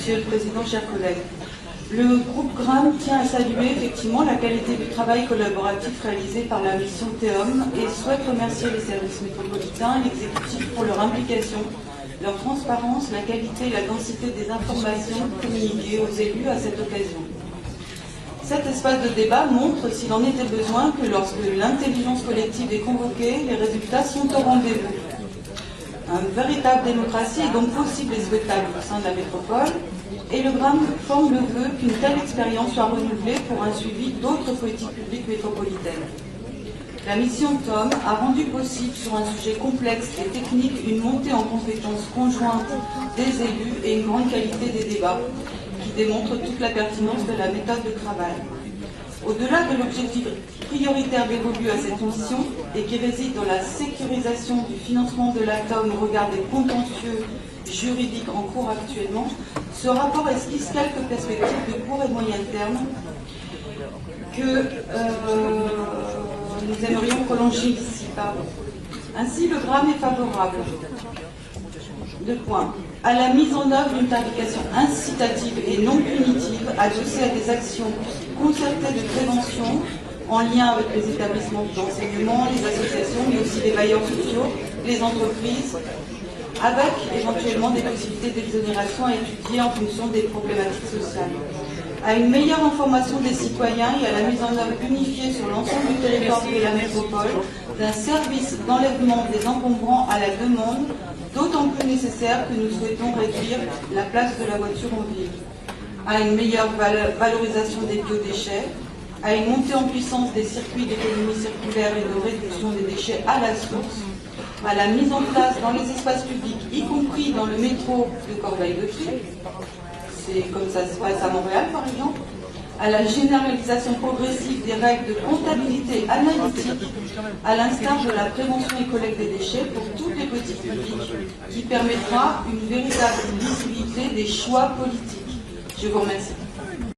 Monsieur le Président, chers collègues. Le groupe GRAM tient à saluer effectivement la qualité du travail collaboratif réalisé par la mission TEOM et souhaite remercier les services métropolitains et l'exécutif pour leur implication, leur transparence, la qualité et la densité des informations communiquées aux élus à cette occasion. Cet espace de débat montre, s'il en était besoin, que lorsque l'intelligence collective est convoquée, les résultats sont au rendez-vous. Une véritable démocratie est donc possible et souhaitable au sein de la métropole, et le GRAM forme le vœu qu'une telle expérience soit renouvelée pour un suivi d'autres politiques publiques métropolitaines. La mission TOM a rendu possible sur un sujet complexe et technique une montée en compétences conjointes des élus et une grande qualité des débats, qui démontre toute la pertinence de la méthode de travail. Au-delà de l'objectif prioritaire dévolu à cette mission et qui réside dans la sécurisation du financement de la TOM au regard des contentieux juridiques en cours actuellement, ce rapport esquisse quelques perspectives de court et moyen terme que nous aimerions prolonger ici. Ainsi, le GRAM est favorable. Deux points. À la mise en œuvre d'une tarification incitative et non punitive adossée à des actions concertées de prévention en lien avec les établissements d'enseignement, les associations, mais aussi les bailleurs sociaux, les entreprises, avec éventuellement des possibilités d'exonération à étudier en fonction des problématiques sociales. À une meilleure information des citoyens et à la mise en œuvre unifiée sur l'ensemble du territoire de la métropole d'un service d'enlèvement des encombrants à la demande, d'autant plus nécessaire que nous souhaitons réduire la place de la voiture en ville, à une meilleure valorisation des biodéchets, à une montée en puissance des circuits d'économie circulaire et de réduction des déchets à la source, à la mise en place dans les espaces publics, y compris dans le métro de Corbeil-le-Trip, c'est comme ça se passe à Montréal par exemple, à la généralisation progressive des règles de comptabilité analytique, à l'instar de la prévention et collecte des déchets pour toutes les politiques publiques, qui permettra une véritable visibilité des choix politiques. Je vous remercie.